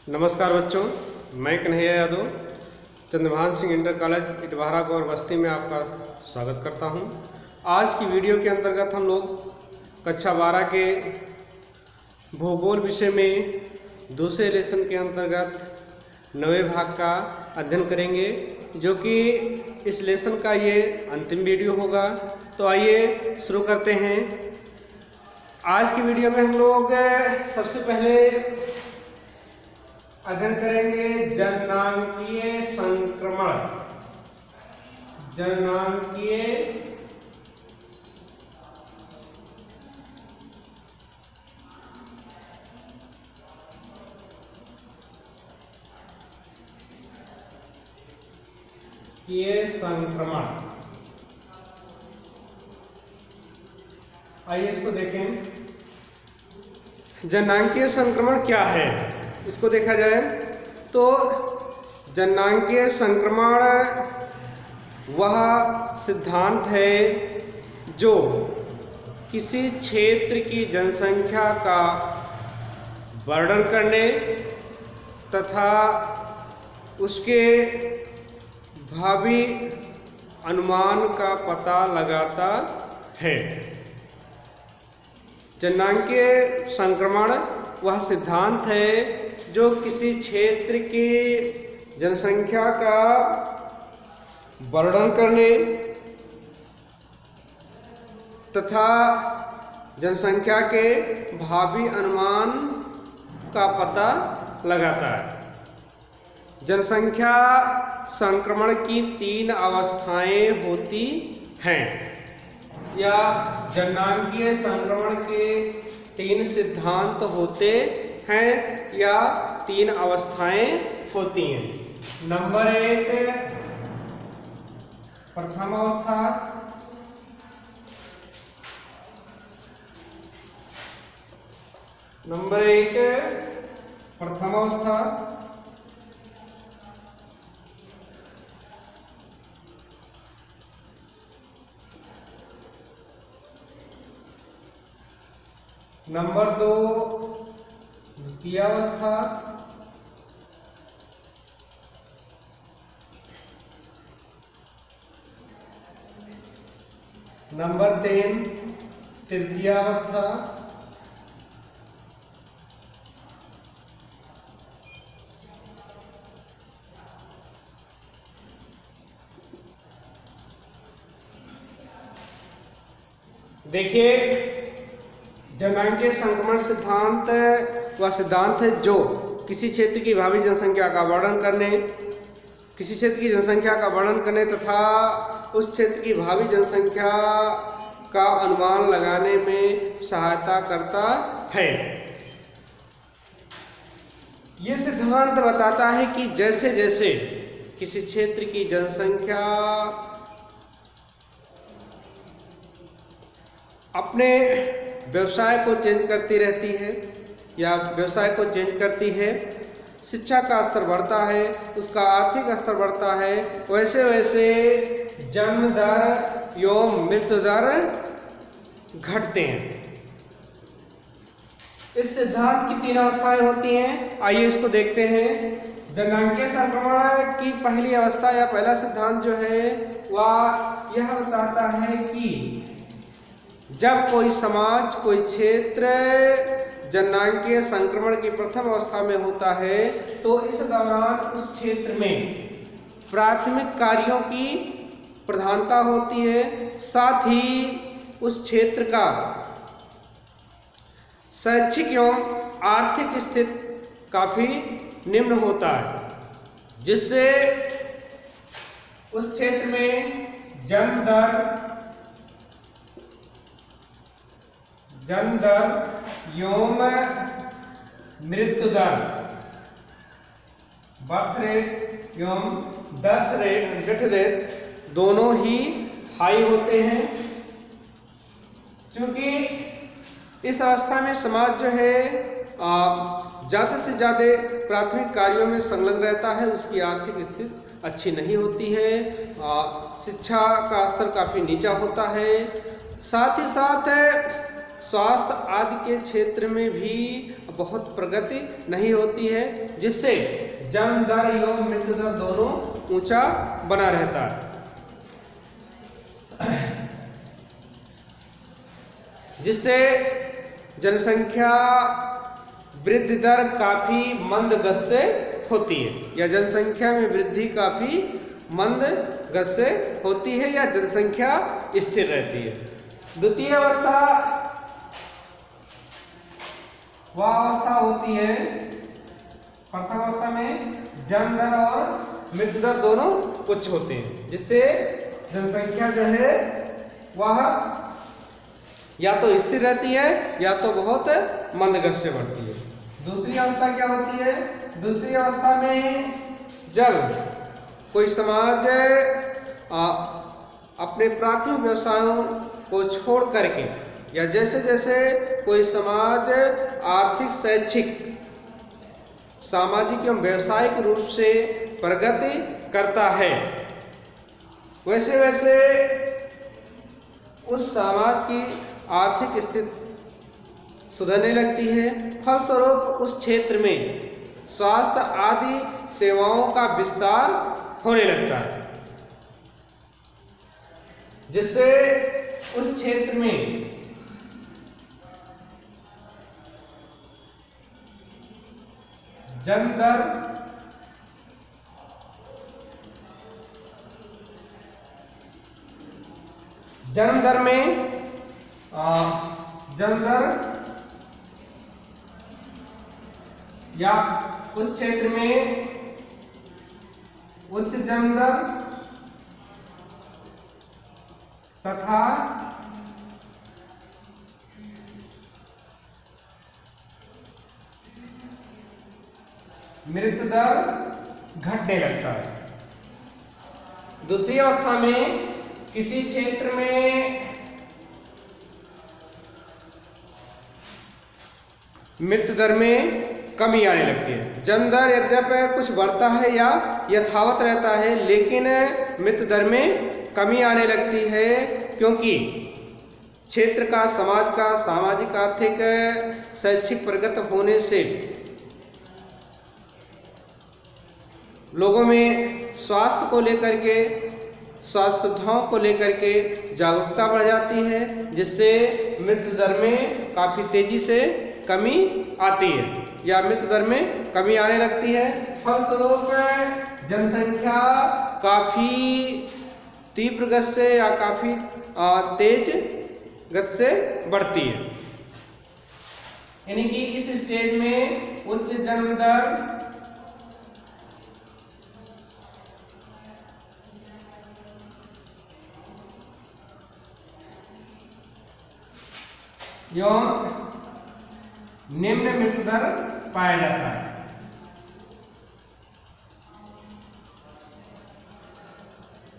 नमस्कार बच्चों, मैं कन्हैया यादव चंद्रभान सिंह इंटर कॉलेज इटवारा गौर बस्ती में आपका स्वागत करता हूं। आज की वीडियो के अंतर्गत हम लोग कक्षा 12 के भूगोल विषय में दूसरे लेसन के अंतर्गत 9वें भाग का अध्ययन करेंगे, जो कि इस लेसन का ये अंतिम वीडियो होगा। तो आइए शुरू करते हैं। आज की वीडियो में हम लोग सबसे पहले अध्ययन करेंगे जननांकीय संक्रमण। जननांकीय संक्रमण। आइए इसको देखें। जननांकीय संक्रमण क्या है, इसको देखा जाए तो जननांकीय संक्रमण वह सिद्धांत है जो किसी क्षेत्र की जनसंख्या का वर्णन करने तथा उसके भावी अनुमान का पता लगाता है। जननांकीय संक्रमण वह सिद्धांत है जो किसी क्षेत्र की जनसंख्या का वर्णन करने तथा जनसंख्या के भावी अनुमान का पता लगाता है। जनसंख्या संक्रमण की 3 अवस्थाएं होती हैं, या जननांकीय संक्रमण के 3 सिद्धांत होते हैं या 3 अवस्थाएं होती हैं। नंबर 1 प्रथम अवस्था, नंबर 1 प्रथम अवस्था। नंबर 2 द्वितीय अवस्था। नंबर 3 तृतीय अवस्था। देखिए, जननांकीय संक्रमण सिद्धांत वह सिद्धांत है जो किसी क्षेत्र की भावी जनसंख्या का वर्णन करने, किसी क्षेत्र की जनसंख्या का वर्णन करने तथा उस क्षेत्र की भावी जनसंख्या का अनुमान लगाने में सहायता करता है। यह सिद्धांत बताता है कि जैसे जैसे किसी क्षेत्र की जनसंख्या अपने व्यवसाय को चेंज करती रहती है या व्यवसाय को चेंज करती है, शिक्षा का स्तर बढ़ता है, उसका आर्थिक स्तर बढ़ता है, वैसे वैसे जन्म दर एवं मृत्यु दर घटते हैं। इस सिद्धांत की 3 अवस्थाएं होती हैं। आइए इसको देखते हैं। जननांकीय संक्रमण की पहली अवस्था या पहला सिद्धांत जो है वह यह बताता है कि जब कोई समाज, कोई क्षेत्र जननांकीय संक्रमण की प्रथम अवस्था में होता है तो इस दौरान उस क्षेत्र में प्राथमिक कार्यों की प्रधानता होती है, साथ ही उस क्षेत्र का शैक्षिक एवं आर्थिक स्थिति काफी निम्न होता है, जिससे उस क्षेत्र में जन्म दर एवं मृत्यु दर, बर्थ रेट एवं डेथ रेट दोनों ही हाई होते हैं। क्योंकि इस अवस्था में समाज जो है ज़्यादा से ज़्यादा प्राथमिक कार्यों में संलग्न रहता है, उसकी आर्थिक स्थिति अच्छी नहीं होती है, शिक्षा का स्तर काफ़ी नीचा होता है, साथ ही साथ स्वास्थ्य आदि के क्षेत्र में भी बहुत प्रगति नहीं होती है, जिससे जन्म दर एवं मृत्यु दर दोनों ऊंचा बना रहता है, जिससे जनसंख्या वृद्धि दर काफी मंद गति से होती है, या जनसंख्या में वृद्धि काफी मंद गति से होती है, या जनसंख्या स्थिर रहती है। द्वितीय अवस्था वह अवस्था होती है, प्रथम अवस्था में जन्म दर और मृत्यु दर दोनों उच्च होते हैं, जिससे जनसंख्या जो है वह या तो स्थिर रहती है या तो बहुत मंद गति से बढ़ती है। दूसरी अवस्था क्या होती है? दूसरी अवस्था में जब कोई समाज अपने प्राथमिक व्यवसायों को छोड़ करके, या जैसे जैसे कोई समाज आर्थिक, शैक्षिक, सामाजिक एवं व्यावसायिक रूप से प्रगति करता है, वैसे वैसे उस समाज की आर्थिक स्थिति सुधरने लगती है। फलस्वरूप उस क्षेत्र में स्वास्थ्य आदि सेवाओं का विस्तार होने लगता है, जिससे उस क्षेत्र में जन्म दर या उस क्षेत्र में उच्च जन्म दर तथा मृत्यु दर घटने लगता है। दूसरी अवस्था में किसी क्षेत्र में मृत्यु दर में कमी आने लगती है। जन्म दर यद्यपि कुछ बढ़ता है या यथावत रहता है, लेकिन मृत्यु दर में कमी आने लगती है, क्योंकि क्षेत्र का, समाज का सामाजिक, आर्थिक, शैक्षिक प्रगति होने से लोगों में स्वास्थ्य को लेकर के, स्वास्थ्य सुविधाओं को लेकर के जागरूकता बढ़ जाती है, जिससे मृत्यु दर में काफ़ी तेजी से कमी आती है या मृत्यु दर में कमी आने लगती है। फलस्वरूप जनसंख्या काफ़ी तीव्र गति से या काफ़ी तेज गति से बढ़ती है। यानी कि इस स्टेज में उच्च जन्म दर एवं निम्न मृत्यु दर पाया जाता है।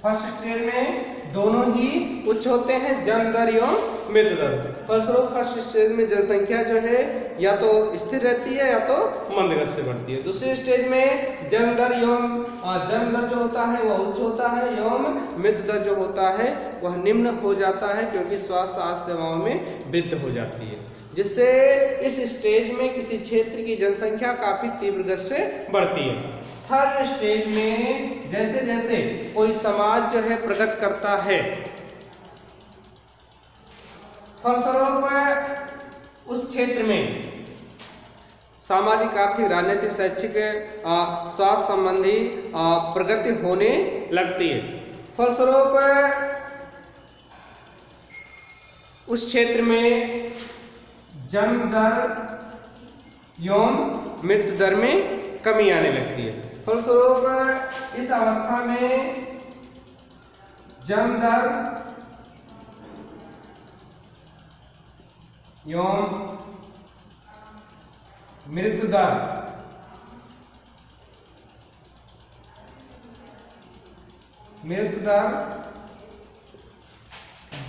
फर्स्ट स्टेज में दोनों ही उच्च होते हैं, जन्म दर एवं मृत्यु दर। फलस्वरूप फर्स्ट स्टेज में जनसंख्या जो है या तो स्थिर रहती है या तो मंद गति से बढ़ती है। दूसरे स्टेज में जन्म दर जो होता है वह उच्च होता है एवं मृत्यु दर जो होता है वह निम्न हो जाता है, क्योंकि स्वास्थ्य आदि सेवाओं में वृद्धि हो जाती है, जिससे इस स्टेज में किसी क्षेत्र की जनसंख्या काफी तीव्र गति से बढ़ती है। थर्ड स्टेज में जैसे जैसे कोई समाज जो है प्रगति करता है, फलस्वरूप उस क्षेत्र में सामाजिक, आर्थिक, राजनीतिक, शैक्षिक, स्वास्थ्य संबंधी प्रगति होने लगती है। फलस्वरूप उस क्षेत्र में जन्म दर एवं मृत्यु दर में कमी आने लगती है। फलस्वरूप इस अवस्था में जन्म दर एवं मृत्यु दर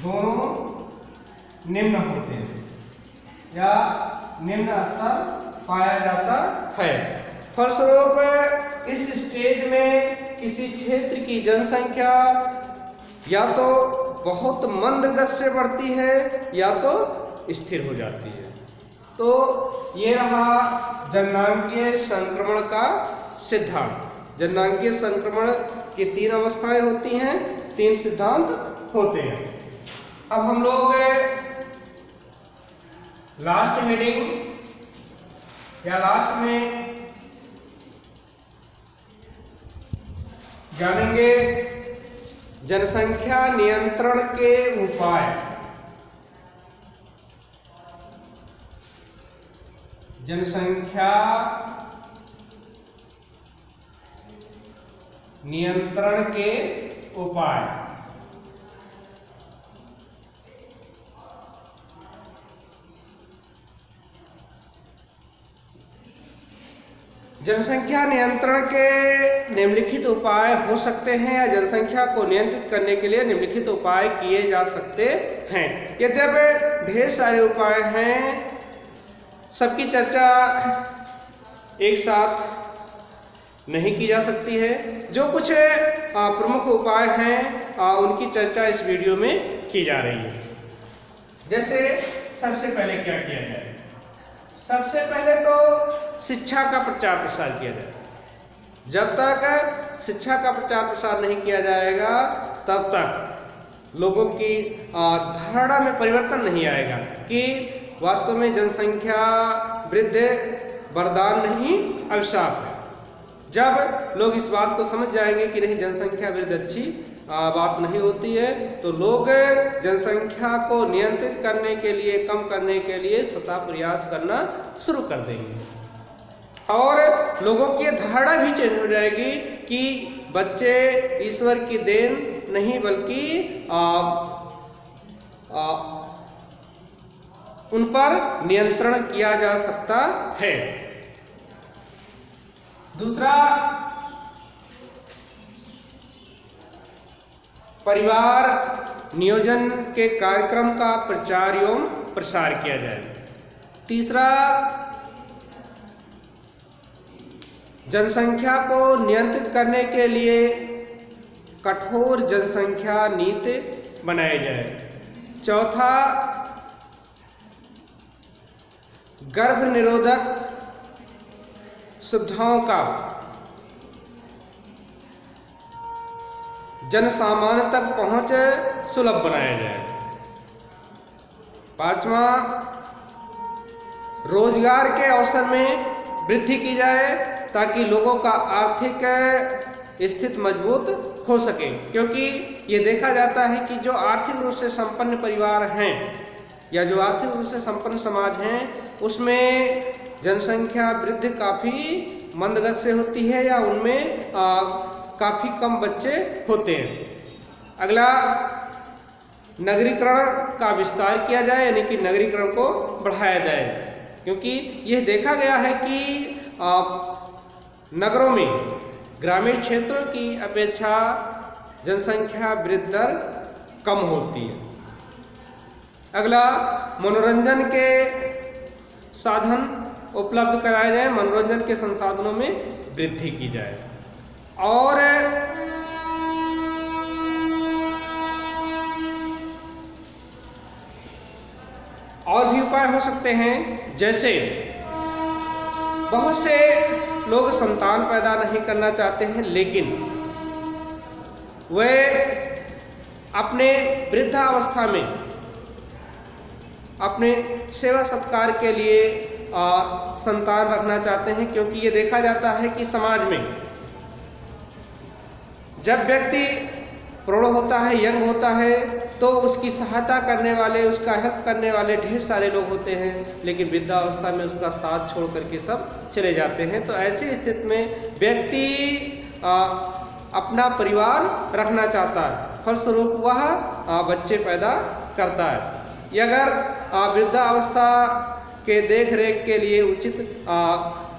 दोनों निम्न होते हैं या निम्न स्तर पाया जाता है। फलस्वरूप इस स्टेज में किसी क्षेत्र की जनसंख्या या तो बहुत मंद गति से बढ़ती है या तो स्थिर हो जाती है। तो ये रहा जननांगीय संक्रमण का सिद्धांत। जननांगीय संक्रमण की 3 अवस्थाएं होती हैं, 3 सिद्धांत होते हैं। अब हम लोग लास्ट हेडिंग या लास्ट में जानेंगे जनसंख्या नियंत्रण के उपाय। जनसंख्या नियंत्रण के उपाय। जनसंख्या नियंत्रण के निम्नलिखित उपाय हो सकते हैं या जनसंख्या को नियंत्रित करने के लिए निम्नलिखित उपाय किए जा सकते हैं। यद्यपि ढेर सारे उपाय हैं, सबकी चर्चा एक साथ नहीं की जा सकती है। जो कुछ प्रमुख उपाय हैं उनकी चर्चा इस वीडियो में की जा रही है। जैसे सबसे पहले क्या किया जाए? सबसे पहले तो शिक्षा का प्रचार प्रसार किया जाए। जब तक शिक्षा का प्रचार प्रसार नहीं किया जाएगा तब तक लोगों की धारणा में परिवर्तन नहीं आएगा कि वास्तव में जनसंख्या वृद्धि वरदान नहीं अभिशाप है। जब लोग इस बात को समझ जाएंगे कि नहीं, जनसंख्या वृद्धि अच्छी बात नहीं होती है, तो लोग जनसंख्या को नियंत्रित करने के लिए, कम करने के लिए सतत प्रयास करना शुरू कर देंगे। और लोगों की धारणा भी चेंज हो जाएगी कि बच्चे ईश्वर की देन नहीं बल्कि उन पर नियंत्रण किया जा सकता है। दूसरा, परिवार नियोजन के कार्यक्रम का प्रचार एवं प्रसार किया जाए। तीसरा, जनसंख्या को नियंत्रित करने के लिए कठोर जनसंख्या नीति बनाई जाए। चौथा, गर्भ निरोधक सुविधाओं का जन सामान्य तक पहुंच सुलभ बनाया जाए। पांचवा, रोजगार के अवसर में वृद्धि की जाए ताकि लोगों का आर्थिक स्थिति मजबूत हो सके, क्योंकि ये देखा जाता है कि जो आर्थिक रूप से संपन्न परिवार हैं या जो आर्थिक रूप से संपन्न समाज हैं उसमें जनसंख्या वृद्धि काफ़ी मंदगति से होती है या उनमें काफ़ी कम बच्चे होते हैं। अगला, नगरीकरण का विस्तार किया जाए, यानी कि नगरीकरण को बढ़ाया जाए, क्योंकि यह देखा गया है कि नगरों में ग्रामीण क्षेत्रों की अपेक्षा जनसंख्या वृद्धि दर कम होती है। अगला, मनोरंजन के साधन उपलब्ध कराए जाए, मनोरंजन के संसाधनों में वृद्धि की जाए। और भी उपाय हो सकते हैं, जैसे बहुत से लोग संतान पैदा नहीं करना चाहते हैं, लेकिन वे अपने वृद्धावस्था में अपने सेवा सत्कार के लिए संतान रखना चाहते हैं, क्योंकि ये देखा जाता है कि समाज में जब व्यक्ति प्रौढ़ होता है, यंग होता है, तो उसकी सहायता करने वाले, उसका हेल्प करने वाले ढेर सारे लोग होते हैं, लेकिन वृद्धावस्था में उसका साथ छोड़ करके सब चले जाते हैं। तो ऐसी स्थिति में व्यक्ति अपना परिवार रखना चाहता है, फलस्वरूप वह बच्चे पैदा करता है। अगर वृद्धावस्था के देख रेख के लिए उचित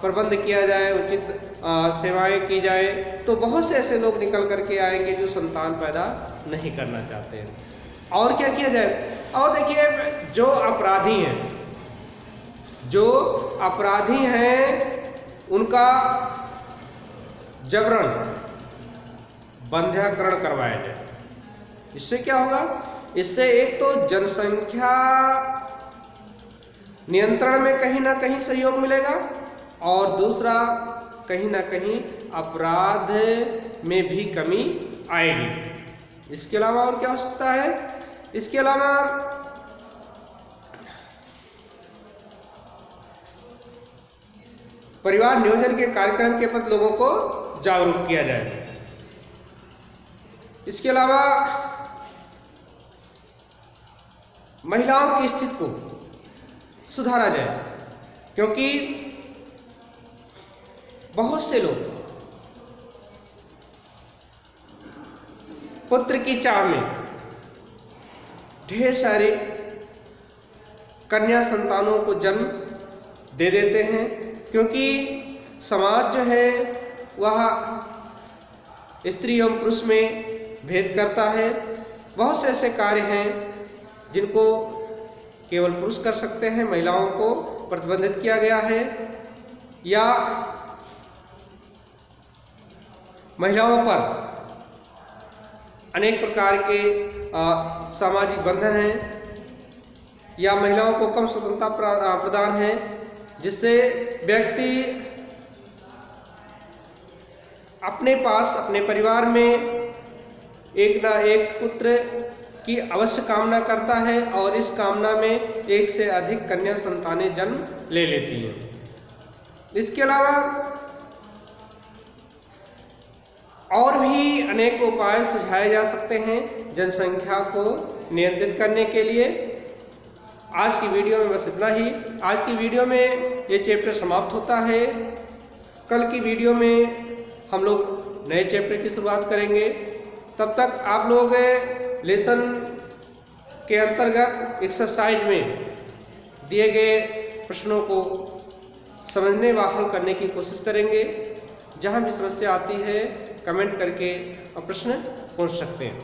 प्रबंध किया जाए, उचित सेवाएं की जाए, तो बहुत से ऐसे लोग निकल करके आएंगे जो संतान पैदा नहीं करना चाहते हैं। और क्या किया जाए? और देखिए, जो अपराधी हैं उनका जबरन बंध्याकरण करवाया जाए। इससे क्या होगा? इससे एक तो जनसंख्या नियंत्रण में कहीं ना कहीं सहयोग मिलेगा, और दूसरा कहीं ना कहीं अपराध में भी कमी आएगी। इसके अलावा और क्या हो सकता है? इसके अलावा परिवार नियोजन के कार्यक्रम के प्रति लोगों को जागरूक किया जाए। इसके अलावा महिलाओं की स्थिति को सुधारा जाए, क्योंकि बहुत से लोग पुत्र की चाह में ढेर सारे कन्या संतानों को जन्म दे देते हैं, क्योंकि समाज जो है वह स्त्री एवं पुरुष में भेद करता है। बहुत से ऐसे कार्य हैं जिनको केवल पुरुष कर सकते हैं, महिलाओं को प्रतिबंधित किया गया है, या महिलाओं पर अनेक प्रकार के सामाजिक बंधन हैं, या महिलाओं को कम स्वतंत्रता प्रदान है, जिससे व्यक्ति अपने पास अपने परिवार में एक ना एक पुत्र की अवश्य कामना करता है, और इस कामना में एक से अधिक कन्या संतानें जन्म ले लेती हैं। इसके अलावा और भी अनेक उपाय सुझाए जा सकते हैं जनसंख्या को नियंत्रित करने के लिए। आज की वीडियो में बस इतना ही। आज की वीडियो में ये चैप्टर समाप्त होता है। कल की वीडियो में हम लोग नए चैप्टर की शुरुआत करेंगे। तब तक आप लोग लेसन के अंतर्गत एक्सरसाइज में दिए गए प्रश्नों को समझने व हल करने की कोशिश करेंगे। जहाँ भी समस्या आती है कमेंट करके प्रश्न पूछ सकते हैं।